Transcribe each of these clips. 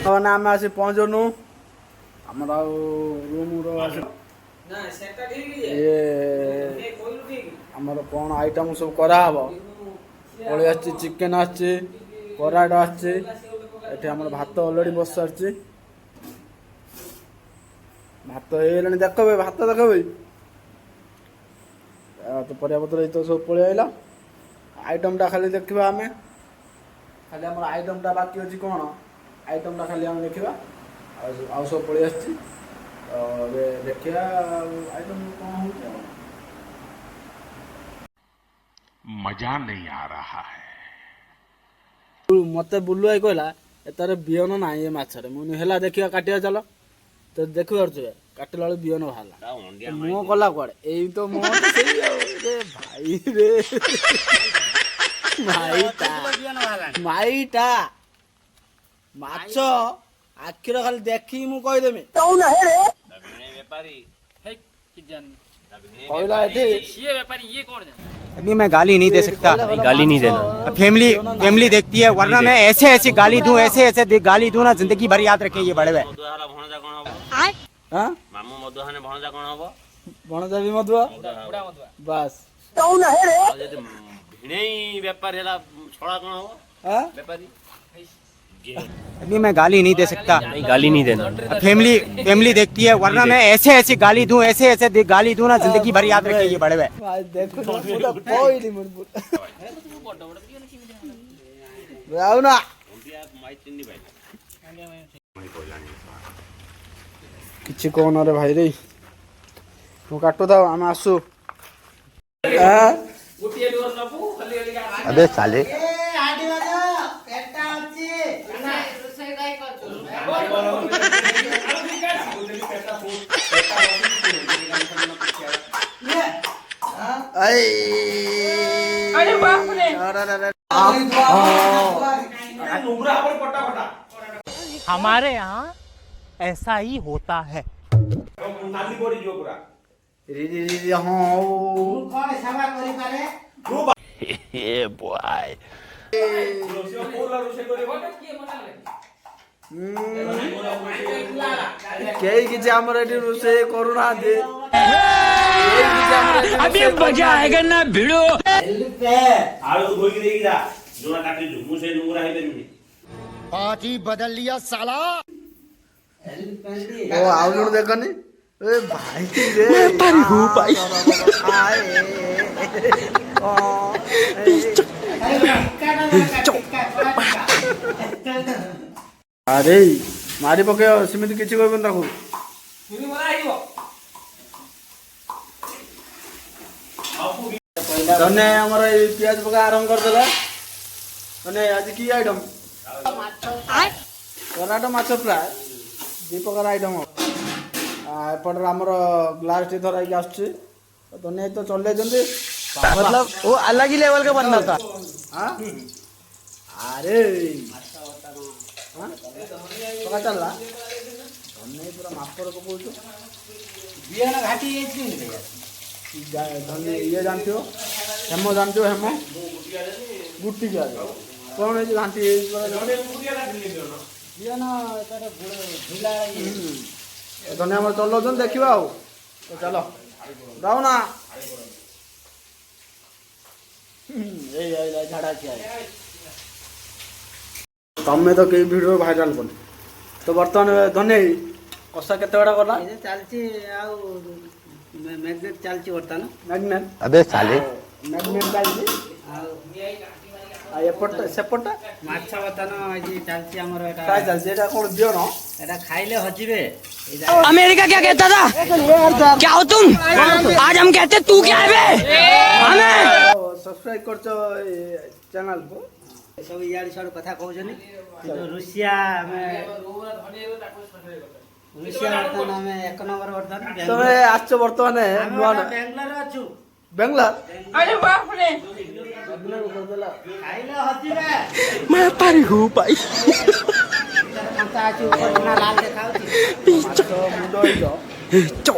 ମାନେ ଆମେ ଆସି ପହଞ୍ଚୁନୁ ଆମର ଆଉ ରୁମ୍ର ଆମର କ'ଣ ଆଇଟମ୍ ସବୁ କରାହେବ। ପଳେଇ ଆସିଛି ଚିକେନ୍ ଆସିଛି, କରାଟ ଆସିଛି, ଏଠି ଆମର ଭାତ ଅଲରେଡ଼ି ବସି ସାରିଛି। ଭାତ ହେଇଗଲାଣି, ଦେଖ ଭାଇ ଭାତ ଦେଖ ଭାଇ। ତ ପରିବାପତ୍ର ଏଇ ତ ସବୁ ପଳେଇ ଆସିଲା। ଆଇଟମ୍ଟା ଖାଲି ଦେଖିବା ଆମେ, ଖାଲି ଆମର ଆଇଟମ୍ଟା ବାକି ଅଛି। କ'ଣ ଆଇଟମ୍ଟା ଖାଲି ଆମେ ଦେଖିବା, ଆଉ ସବୁ ପଳେଇ ଆସିଛି। ଏବେ ଦେଖିବା ଆଇଟମ୍ କ'ଣ ହେଉଛି ଆଉ। मजा नहीं आ रहा है। ମତେ ବୁଲୁ ଭାଇ କହିଲା ଏତାର ବିହନ ନାହିଁ ଏ ମାଛରେ। ମୁଁ ହେଲା ଦେଖିବା କାଟିବା ଚାଲ। ତ ଦେଖିପାରୁଛୁ କାଟିଲା ବେଳେ ବିହନ ବାହାରିଲା। ମୁହଁ କଲା କୁଆଡେ, ଏଇ ତ ମୁହଁ ସେଇ ଆଉ। ରେ ଭାଇ ରେ ମାଇଟା ମାଛ ଆଖିର ଖାଲି ଦେଖିକି ମୁଁ କହିଦେମି। କହିଲା ଏଠି अभी मैं गाली नहीं दे सकता, गाली नहीं देना। फैमिली फैमिली देखती है, वरना मैं ऐसे ऐसे गाली दूं, ऐसे ऐसे गाली दूं ना, जिंदगी भर याद रखें ये बड़े भाई। मामू मधुहाने भणजा कोन हबो? भणजा भी मधुआ बस। भिणेई व्यापार हैला छोड़ा कोन हबो? व्यापारी अभी मैं गाली नहीं दे सकता, गाली नहीं देना। फैमिली फैमिली देखती है, वरना मैं ऐसे ऐसे गाली दूं, ऐसे ऐसे गाली दूं ना, जिंदगी भर याद रखें ये बड़े भाई। देखो ଆଉ ନା କିଛି କହୁନ ରେ ଭାଇ ରେ, ମୁଁ କାଟୁଥାଉ ଆମେ ଆସୁ। अबे साले अरे बाप रे, हमारे यहाँ ऐसा ही होता है। କେହି କିଛି ଆମର ଏଠି ରୋଷେଇ କରୁନାହାନ୍ତି। अभी मजा आएगा ना भिड़ो। आलू धोई देगी जा जोना काटी दू मुझे नुंगरा है देनी पार्टी बदल लिया साला। ओ आउलुड़ देखनी ए भाई रे, मैं पर हूं भाई। अरे मारी पके सेमिति किछि कहबन ताकू पुरी मरा आइबो। धन्य हमर ए प्याज पका आरंभ कर देला। धन्य आज की आइटम कराटो माछ फ्राय दी प्रकार आइटम। एपटर आमर ग्लास टी धरा के आछी। धन्य तो चले जंदी, मतलब वो अलग ही लेवल का बनना था। हां अरे हां पका चलला। धन्य पूरा मापर पकोछ बियाना घाटी एछि धन्य ये जानथियो हेमो जानथियो हेमो गुट्टी के कौन है घाटी बियाना तार ढिला धन्य हमर चलो जन देखिबा आ तो चलो जाओ ना। ए झाड़ा किया तमें तो कई वीडियो भाइराल कर। तो बर्तमान धन्य कषा केते बड़ा करला चलची आउ मैग्नेट चलची बर्तमान मैग्नेट। अबे साले मैग्नेट चलची आ एपट सेपट माछ बर्तमान जी चलची हमर एटा काय चलची एटा कोन दियो न एटा खाइले हजिबे। अमेरिका क्या कहता था, क्या हो तुम? आज हम कहते तू क्या है बे? हमें सब्सक्राइब करछो चैनल को सब यार सब कथा कहउछनी रुसिया में रुसिया बर्तमान में एक नंबर बर्तमान तमे आछो बर्तमान बेंगलोर अछु बेंगलोर। अरे बाप रे, खाइले हजिबे मैं पर हूँ भाई। कंता अछु ना लाल देखाउची मुंडो इलो चो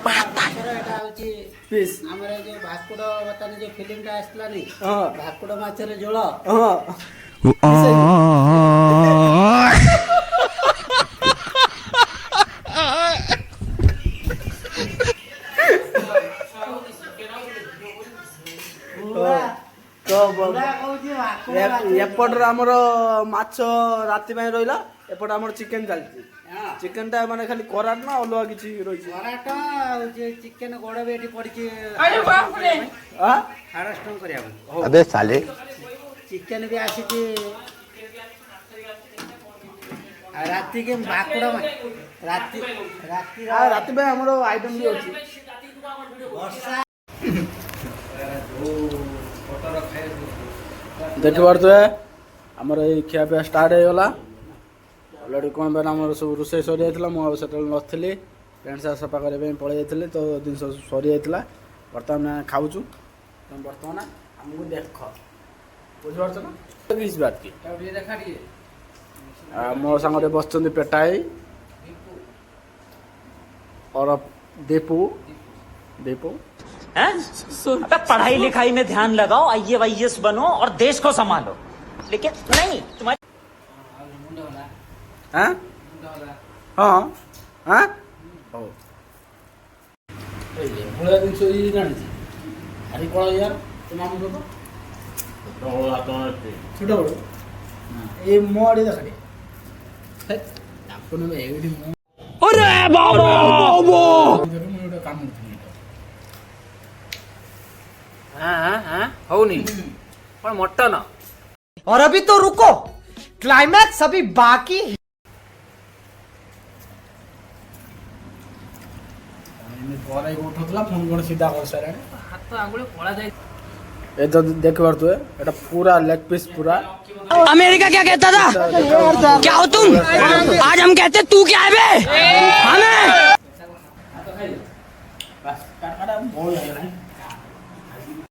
बाता एटा होची पीस हमरे जो भाकुड़ बर्तमान जो फिल्म टा आसला नी हां भाकुड़ माछरे झोल हां ତ ଏପଟରେ ଆମର ମାଛ ରାତି ପାଇଁ ରହିଲା, ଏପଟେ ଆମର ଚିକେନ ଚାଲିଛି। ଚିକେନ ଟା ମାନେ ଖାଲି କରାଟ ନା ଅଲଗା କିଛି ରହିଛି? ପରାଟ ଆଉ ଯେ ଚିକେନ ଗୋଡ଼ ବି ଏଠି ପଡ଼ିଛି ଆଁ? ହାର୍ଡଷ୍ଟନ କରିବା ପାଇଁ। अबे साले ଚିକେନ ବି ଆସିଛି। ଆଉ ରାତିକି ଭାକୁର ରାତି ରାତି ରାତି ପାଇଁ ଆମର ଆଇଟମ ବି ଅଛି। ବର୍ଷା ଦେଖିପାରୁଥିବେ ଆମର ଏଇ ଖିଆ ପିଆ ଷ୍ଟାର୍ଟ ହେଇଗଲା ଅଲରେଡ଼ି। କ'ଣ ପାଇଁ ଆମର ସବୁ ରୋଷେଇ ସରିଯାଇଥିଲା, ମୁଁ ଆଉ ସେତେବେଳେ ନଥିଲି, ପ୍ୟାଣ୍ଟ ସାର୍ଟ ସଫା କରିବା ପାଇଁ ପଳେଇ ଯାଇଥିଲି, ତ ଜିନିଷ ସରିଯାଇଥିଲା। ବର୍ତ୍ତମାନ ଆମେ ଖାଉଛୁ। ବର୍ତ୍ତମାନ ଆମକୁ ଦେଖ, ବୁଝିପାରୁଛ ନା? ମୋ ସାଙ୍ଗରେ ବସିଛନ୍ତି ପେଟାଇ और दीपू दीपू अबे पढ़ाई लिखाई में ध्यान लगाओ, IAS बनो और देश को संभालो, लेकिन नहीं तुम्हारे हाँ हाँ हाँ ହଉ ଭଳିଆ ଜିନିଷ ଇଏ ଜାଣିଛି। ଆରେ କ'ଣ ୟାର ତୋ ମାମୁଁ ତ ଛୋଟ ବଡ଼ ଏ ମୋ ଆଡ଼େ ଦେଖା ତାକୁ ନେବେ ଏଇଠି ମୁଁ ଗୋଟେ କାମ କରୁଥିଲି। ହଉନି କଣ ମଟନ? और अभी तो रुको, क्लाइमैक्स अभी बाकी है। ପରେ ଉଠୁଥିଲା ଫୋନ୍ କ'ଣ ସିଧା କରିସାରିଲାଣି। ହାତ ଆଙ୍ଗୁଳି କଳା ଯାଇ ଏ ତ ଦେଖିପାରୁଥିବେ ଏଇଟା ପୁରା ଲେଗ ପିସ୍ ପୁରା। अमेरिका क्या कहता था? क्या हो तुम? आज हम कहते तू क्या है बे? हमें କାଟା ବଳ ହେଇଗଲାଣି।